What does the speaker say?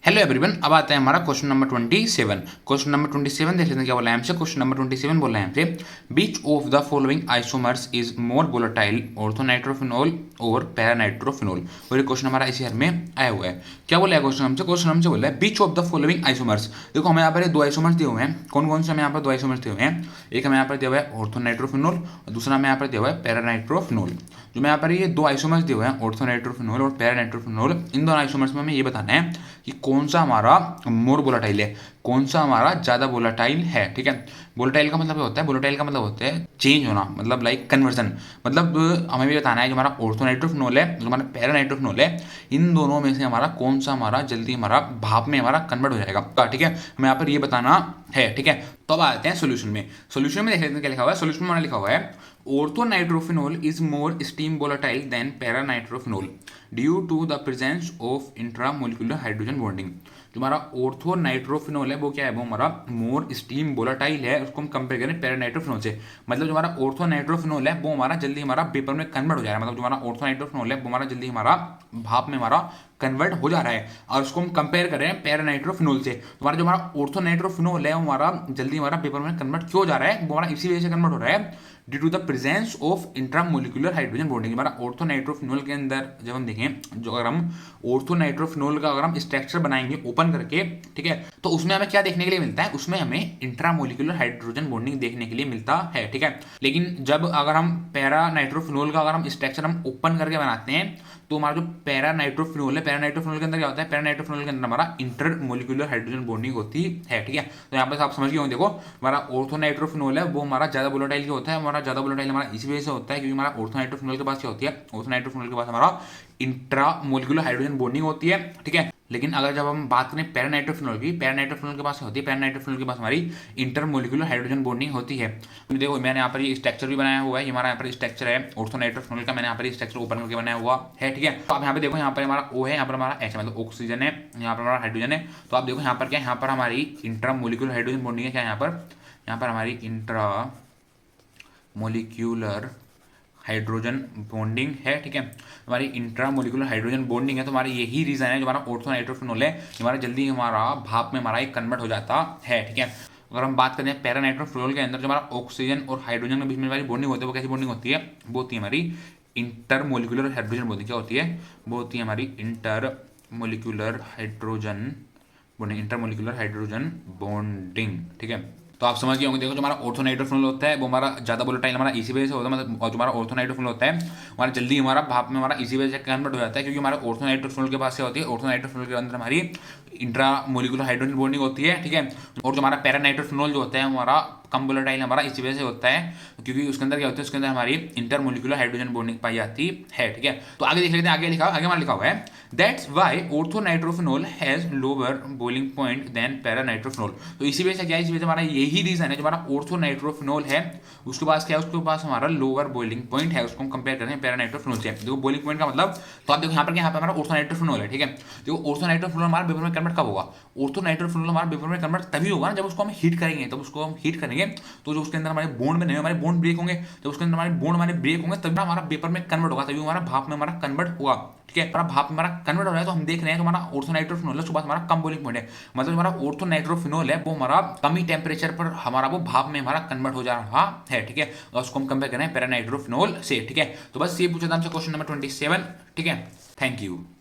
Hello everyone, अब आता है हमारा क्वेश्चन नंबर 27। क्वेश्चन नंबर 27 देख लेते हैं क्या बोला है हमसे। क्वेश्चन नंबर 27 बोला है हमसे which of the following isomers is more volatile, orthonitrophenol और पैरानाइट्रोफिनॉल। और ये क्वेश्चन हमारा इसी हर में आया हुआ है। क्या बोला है क्वेश्चन हमसे बोला है बीच ऑफ द फॉलोइंग आइसोमर्स। देखो हमें यहाँ पर दो आइसोमर्स दिए हुए हैं। कौन कौन से हमें यहाँ पर दो आइसोमर्स दिए हुए हैं? एक हमें यहाँ पर दिया हुआ है ऑर्थोनाइट्रोफिनॉल और दूसरा हमें यहाँ पर दिया हुआ है पैरानाइट्रोफिनॉल। जो मैं यहाँ पर ये दो आइसोमर्स दिए हुए हैं ऑर्थोनाइट्रोफिनॉल और पैरानाइट्रोफिनॉल, इन दोनों आइसोमर्स में हमें ये बताना है कि कौन सा हमारा मोर वोलेटाइल है, कौन सा हमारा ज्यादा वोलेटाइल है। ठीक है, वोलेटाइल का मतलब होता है, वोलेटाइल का मतलब होता है चेंज होना, मतलब लाइक कन्वर्जन। मतलब हमें भी बताना है जो हमारा ऑर्थोनाइट्रोफिनॉल है, जो हमारा पैरानाइट्रोफिनॉल है, इन दोनों में से हमारा कौन सा हमारा जल्दी हमारा भाप में हमारा कन्वर्ट हो जाएगा। ठीक है, हमें यहाँ पर ये बताना है। ठीक है, तो अब आते हैं सोल्यूशन में। सोल्यूशन में देख लेते हैं क्या लिखा हुआ है। सोल्यूशन में हमारा लिखा हुआ है orthonitrophenol is more steam volatile than paranitrophenol due to the presence of intramolecular hydrogen bonding. जो हमारा ऑर्थोनाइट्रोफिनॉल है वो क्या है, वो हमारा मोर स्टीम वोलेटाइल है, उसको हम कंपेयर करें पैरानाइट्रोफिनॉल से। मतलब जो हमारा ऑर्थोनाइट्रोफिनॉल है वो हमारा जल्दी हमारा वेपर में कन्वर्ट हो जा रहा है। मतलब जो हमारा ऑर्थोनाइट्रोफिनॉल है वो हमारा जल्दी हमारा भाप में हमारा कन्वर्ट हो जा रहा है, और उसको हम कंपेयर कर रहे हैं पैरानाइट्रोफिनॉल से। तो हमारा जो हमारा ऑर्थोनाइट्रोफिनॉल है वो हमारा जल्दी हमारा वेपर में कन्वर्ट क्यों हो जा रहा है, वो हमारा इसी वजह से कन्वर्ट हो रहा है due to the presence of intramolecular hydrogen bonding. हमारा ऑर्थोनाइट्रोफिनॉल के अंदर जब हम देखें, जो अगर हम ऑर्थोनाइट्रोफिनॉल का अगर हम स्ट्रक्चर बनाएंगे ओपन करके, ठीक है, तो उसमें हमें क्या देखने के लिए मिलता है, उसमें हमें इंट्रामोलिकुलर हाइड्रोजन बॉन्डिंग देखने के लिए मिलता है। ठीक है, लेकिन जब अगर हम पैरानाइट्रोफिनॉल का अगर हम स्ट्रक्चर हम ओपन करके बनाते हैं, तो हमारा जो पैरानाइट्रोफिनॉल है, पैरानाइट्रोफिनॉल के अंदर क्या होता है, पैरानाइट्रोफिनॉल के अंदर हमारा इंटरमोलिकुलर हाइड्रोजन बॉन्डिंग होती है। ठीक है, तो यहाँ पर आप समझ गए होंगे। देखो हमारा ऑर्थोनाइट्रोफिनॉल है वो हमारा ज्यादा वोलेटाइल क्या होता है, हमारा ज्यादा वोलेटाइल हमारा इसी वजह से होता है क्योंकि हमारा ऑर्थोनाइट्रोफिनॉल के पास क्या होती है, ऑर्थोनाइट्रोफिनॉल के पास हमारा इंट्रामोलिकुलर हाइड्रोजन बॉन्डिंग होती है। ठीक है, लेकिन अगर जब हम बात करें पैरानाइट्रोफिनॉल की, पैरानाइट्रोफिनॉल के पास होती है, पैरानाइट्रोफिनॉल के पास हमारी इंटरमोलिकुलर हाइड्रोजन बॉन्डिंग होती है। तो देखो मैंने यहाँ पर ये स्ट्रक्चर भी बनाया हुआ है, हमारा यहाँ पर स्ट्रक्चर है ऑर्थोनाइट्रोफिनॉल का, मैंने यहाँ पर स्ट्रक्चर ओपन करके बनाया हुआ है। ठीक है, तो आप यहाँ पे देखो, यहाँ पर हमारा O है, यहाँ पर हमारा H मतलब ऑक्सीजन है, यहाँ पर हमारा हाइड्रोजन है। तो आप देखो यहाँ पर क्या है, यहाँ पर हमारी इंट्रामोलिकुलर हाइड्रोजन बॉन्डिंग है। क्या यहाँ पर हमारी इंट्रामोलिकुलर हाइड्रोजन बॉन्डिंग है। ठीक है, हमारी इंट्रामोलिकुलर हाइड्रोजन बॉन्डिंग है, तो हमारा यही रीजन है जो हमारा ऑर्थोनाइट्रोफिनॉल है, हमारा जल्दी हमारा भाप में हमारा एक कन्वर्ट हो जाता है। ठीक है, अगर हम बात करें पैरानाइट्रोफिनॉल के अंदर जो हमारा ऑक्सीजन और हाइड्रोजन के बीच में हमारी बॉन्डिंग होती है, वो कैसी बॉन्डिंग होती है, वो होती है हमारी इंटरमोलिकुलर हाइड्रोजन बॉन्डिंग। क्या होती है, वो होती है हमारी intermolecular hydrogen bonding, intermolecular hydrogen bonding. ठीक है, तो आप समझ गए होंगे। देखो जो हमारा ऑर्थोनाइट्रोफिनॉल होता है वो हमारा ज्यादा वोलेटाइल हमारा इसी वजह से होता है, मतलब और जो हमारा ऑर्थोनाइट्रोफिनॉल होता है हमारा जल्दी हमारा भाप में हमारा इसी वजह से कन्वर्ट हो जाता है क्योंकि हमारा ऑर्थोनाइट्रोफिनॉल के पास क्या होती है, ऑर्थोनाइट्रोफिनॉल के अंदर हमारी इंट्रामोलिकुलर हाइड्रोजन बॉन्डिंग होती है। ठीक है, और जो हमारा पैरानाइट्रोफिनॉल जो होता है हमारा कम वोलेटाइल हमारा इसी वजह से होता है क्योंकि उसके अंदर क्या होता है, उसके अंदर हमारी इंटरमोलिकुलर हाइड्रोजन बॉन्डिंग पाई जाती है। ठीक है, तो आगे देख लेते हैं, आगे हमारा लिखा हुआ है that's why orthonitrophenol has lower boiling point than paranitrophenol. तो इसी वजह से क्या है, इसी वजह से हमारा यही रीजन है, जो हमारा ऑर्थोनाइट्रोफिनॉल है उसके पास क्या है, उसके पास हमारा लोअर बॉइलिंग पॉइंट है, उसको हम कंपेयर करते हैं पैरानाइट्रोफिनॉल से। देखो बॉइलिंग पॉइंट का मतलब, तो आप देखो यहाँ पर हमारा ऑर्थोनाइट्रोफिनॉल है। ठीक है, देखो ऑर्थोनाइट्रोफिनॉल हमारा वेपर में कन्वर्ट कब होगा, ऑर्थोनाइट्रोफिनॉल हमारा वेपर में कन्वर्ट तभी होगा ना जब उसको हम हीट करेंगे। तब उसको हम हीट करेंगे तो जो उसके अंदर हमारे बॉन्ड बने, हमारे बॉन्ड ब्रेक होंगे, जब उसके अंदर हमारे बॉन्ड हमारे ब्रेक होंगे तभी हमारा वेपर में कन्वर्ट होगा, तभी हमारा भाप में हमारा कन्वर्ट होगा। ठीक है, हमारा भाप में हमारा कन्वर्ट हो रहा है, तो हम देख रहे हैं तो हमारा ऑर्थोनाइट्रोफिनॉल है उसके पास हमारा कम बॉइलिंग पॉइंट है, मतलब हमारा ऑर्थोनाइट्रोफिनॉल है वो हमारा कम ही टेम्परेचर पर हमारा वो भाप में हमारा कन्वर्ट हो जा रहा है। ठीक है, और उसको हम कंपेयर करें पैरानाइट्रोफिनॉल से। ठीक है, तो बस ये पूछा था हमसे क्वेश्चन नंबर 27। ठीक है, थैंक यू।